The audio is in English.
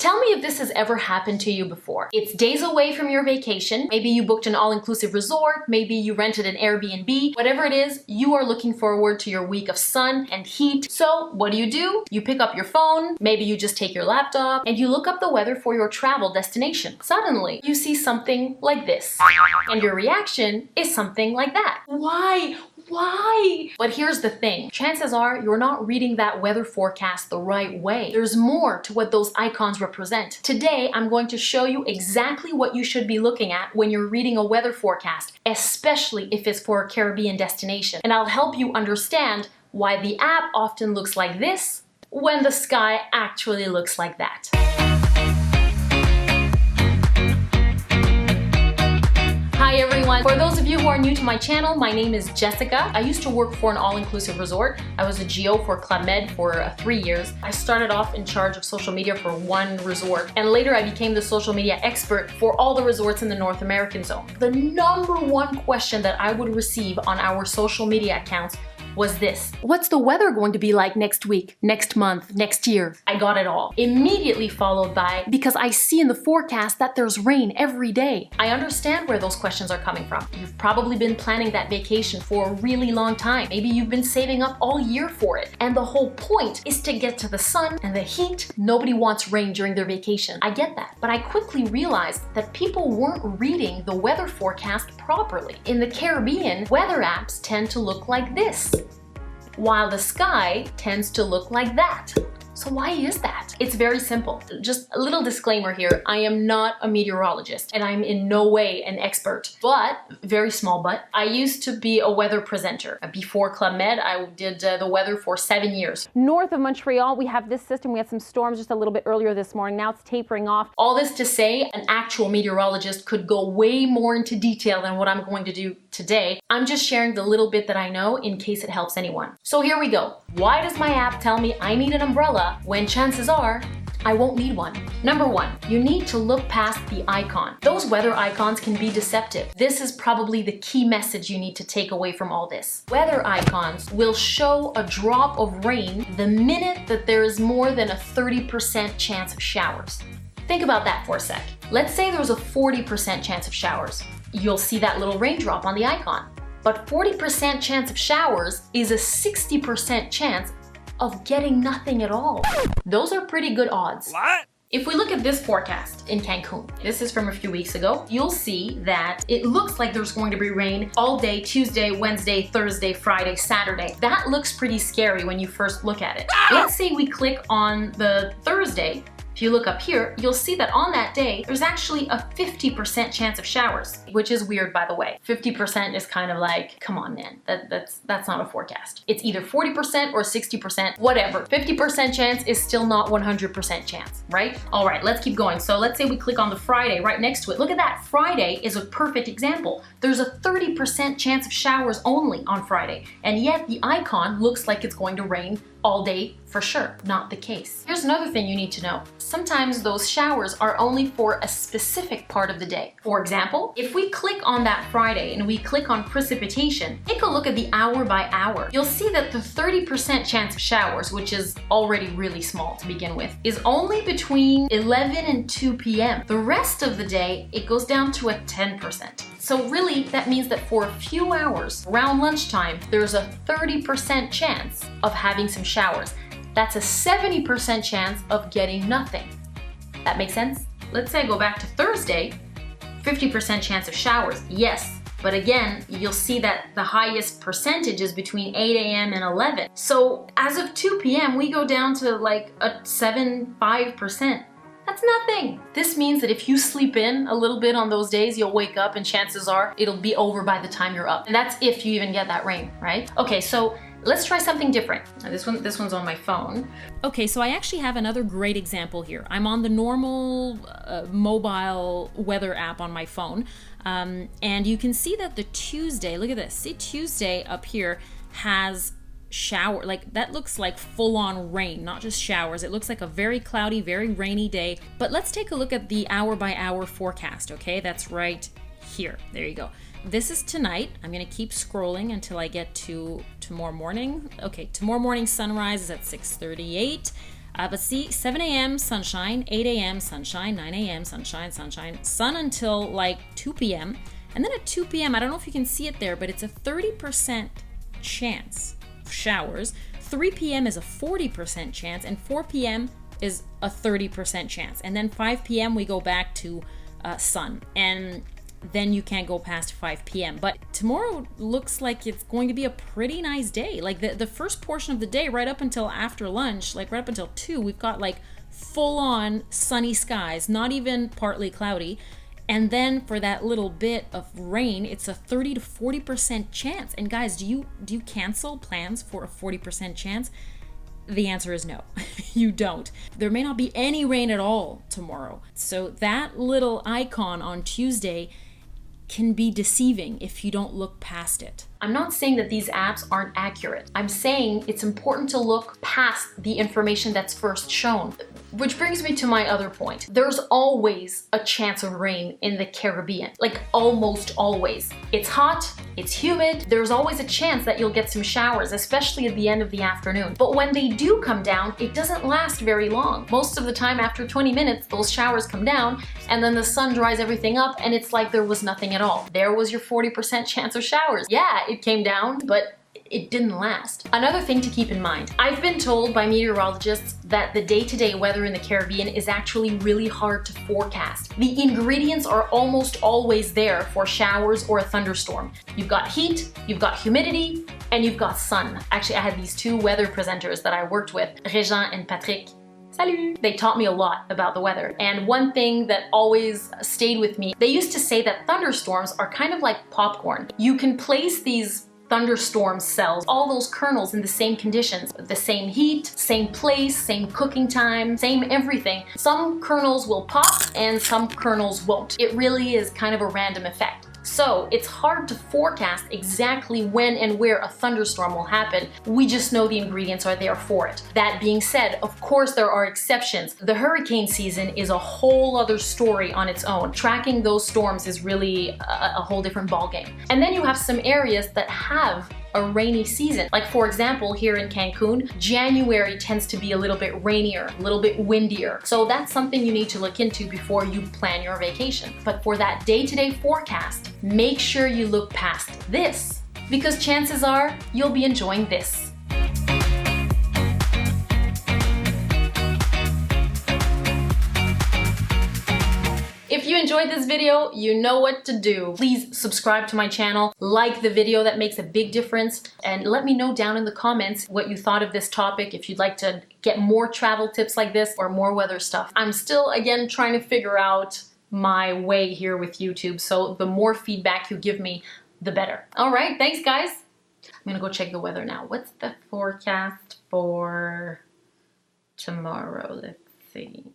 Tell me if this has ever happened to you before. It's days away from your vacation. Maybe you booked an all-inclusive resort. Maybe you rented an Airbnb. Whatever it is, you are looking forward to your week of sun and heat. So what do? You pick up your phone, maybe you just take your laptop, and you look up the weather for your travel destination. Suddenly, you see something like this. And your reaction is something like that. Why? But here's the thing. Chances are you're not reading that weather forecast the right way. There's more to what those icons represent. Today, I'm going to show you exactly what you should be looking at when you're reading a weather forecast, especially if it's for a Caribbean destination. And I'll help you understand why the app often looks like this when the sky actually looks like that. Hi everyone! For those of you who are new to my channel, my name is Jessica. I used to work for an all-inclusive resort. I was a G.O. for Club Med for 3 years. I started off in charge of social media for one resort, and later I became the social media expert for all the resorts in the North American zone. The number one question that I would receive on our social media accounts was this: what's the weather going to be like next week, next month, next year? I got it all. Immediately followed by, because I see in the forecast that there's rain every day. I understand where those questions are coming from. You've probably been planning that vacation for a really long time. Maybe you've been saving up all year for it. And the whole point is to get to the sun and the heat. Nobody wants rain during their vacation. I get that. But I quickly realized that people weren't reading the weather forecast properly. In the Caribbean, weather apps tend to look like this, while the sky tends to look like that. So why is that? It's very simple. Just a little disclaimer here. I am not a meteorologist and I'm in no way an expert, but, very small but, I used to be a weather presenter. Before Club Med, I did the weather for 7 years. North of Montreal, we have this system. We had some storms just a little bit earlier this morning. Now it's tapering off. All this to say, an actual meteorologist could go way more into detail than what I'm going to do today. I'm just sharing the little bit that I know in case it helps anyone. So here we go. Why does my app tell me I need an umbrella when chances are I won't need one? Number one, you need to look past the icon. Those weather icons can be deceptive. This is probably the key message you need to take away from all this. Weather icons will show a drop of rain the minute that there is more than a 30% chance of showers. Think about that for a sec. Let's say there's a 40% chance of showers. You'll see that little raindrop on the icon. But 40% chance of showers is a 60% chance of getting nothing at all. Those are pretty good odds. What? If we look at this forecast in Cancun, this is from a few weeks ago, you'll see that it looks like there's going to be rain all day, Tuesday, Wednesday, Thursday, Friday, Saturday. That looks pretty scary when you first look at it. Let's say we click on the Thursday. If you look up here, you'll see that on that day, there's actually a 50% chance of showers, which is weird, by the way. 50% is kind of like, come on, man, that's not a forecast. It's either 40% or 60%, whatever. 50% chance is still not 100% chance, right? All right, let's keep going. So let's say we click on the Friday right next to it. Look at that, Friday is a perfect example. There's a 30% chance of showers only on Friday, and yet the icon looks like it's going to rain all day for sure. Not the case. Here's another thing you need to know. Sometimes those showers are only for a specific part of the day. For example, if we click on that Friday and we click on precipitation, take a look at the hour by hour. You'll see that the 30% chance of showers, which is already really small to begin with, is only between 11 and 2 p.m. The rest of the day, it goes down to a 10%. So really, that means that for a few hours around lunchtime, there's a 30% chance of having some showers. That's a 70% chance of getting nothing. That makes sense? Let's say I go back to Thursday, 50% chance of showers, yes. But again, you'll see that the highest percentage is between 8 a.m. and 11. So as of 2 p.m., we go down to like a 5%. That's nothing. This means that if you sleep in a little bit on those days, you'll wake up and chances are it'll be over by the time you're up. And that's if you even get that rain, right? Okay, so let's try something different. Now this one's on my phone. Okay, so I actually have another great example here. I'm on the normal mobile weather app on my phone. And you can see that the Tuesday, look at this. See, Tuesday up here has shower, like that looks like full-on rain, not just showers. It looks like a very cloudy, very rainy day. But let's take a look at the hour by hour forecast, okay? That's right here. There you go. This is tonight. I'm gonna keep scrolling until I get to tomorrow morning. Okay, tomorrow morning sunrise is at 6:38. But see, 7 a.m. sunshine, 8 a.m. sunshine, 9 a.m. sunshine, sun until like 2 p.m. And then at 2 p.m., I don't know if you can see it there, but it's a 30% chance of showers. 3 p.m. is a 40% chance, and 4 p.m. is a 30% chance. And then 5 p.m. we go back to sun. And then you can't go past 5 p.m. But tomorrow looks like it's going to be a pretty nice day. Like the first portion of the day, right up until after lunch, like right up until 2, we've got like full-on sunny skies, not even partly cloudy. And then for that little bit of rain, it's a 30 to 40% chance. And guys, do you cancel plans for a 40% chance? The answer is no, you don't. There may not be any rain at all tomorrow. So that little icon on Tuesday can be deceiving if you don't look past it. I'm not saying that these apps aren't accurate. I'm saying it's important to look past the information that's first shown. Which brings me to my other point. There's always a chance of rain in the Caribbean, like almost always. It's hot, it's humid, there's always a chance that you'll get some showers, especially at the end of the afternoon. But when they do come down, it doesn't last very long. Most of the time, after 20 minutes, those showers come down and then the sun dries everything up and it's like there was nothing at all. There was your 40% chance of showers. Yeah, it came down, but it didn't last. Another thing to keep in mind, I've been told by meteorologists that the day-to-day weather in the Caribbean is actually really hard to forecast. The ingredients are almost always there for showers or a thunderstorm. You've got heat, you've got humidity, and you've got sun. Actually, I had these two weather presenters that I worked with, Régent and Patrick. Salut! They taught me a lot about the weather. And one thing that always stayed with me, they used to say that thunderstorms are kind of like popcorn. You can place these thunderstorm cells, all those kernels in the same conditions, the same heat, same place, same cooking time, same everything. Some kernels will pop and some kernels won't. It really is kind of a random effect. So it's hard to forecast exactly when and where a thunderstorm will happen. We just know the ingredients are there for it. That being said, of course there are exceptions. The hurricane season is a whole other story on its own. Tracking those storms is really a whole different ballgame. And then you have some areas that have a rainy season. Like for example, here in Cancun, January tends to be a little bit rainier, a little bit windier. So that's something you need to look into before you plan your vacation. But for that day-to-day forecast, make sure you look past this, because chances are you'll be enjoying this. If you enjoyed this video, you know what to do. Please subscribe to my channel, like the video, that makes a big difference, and let me know down in the comments what you thought of this topic, if you'd like to get more travel tips like this or more weather stuff. I'm still, again, trying to figure out my way here with YouTube, so the more feedback you give me, the better. All right, thanks guys. I'm gonna go check the weather now. What's the forecast for tomorrow? Let's see.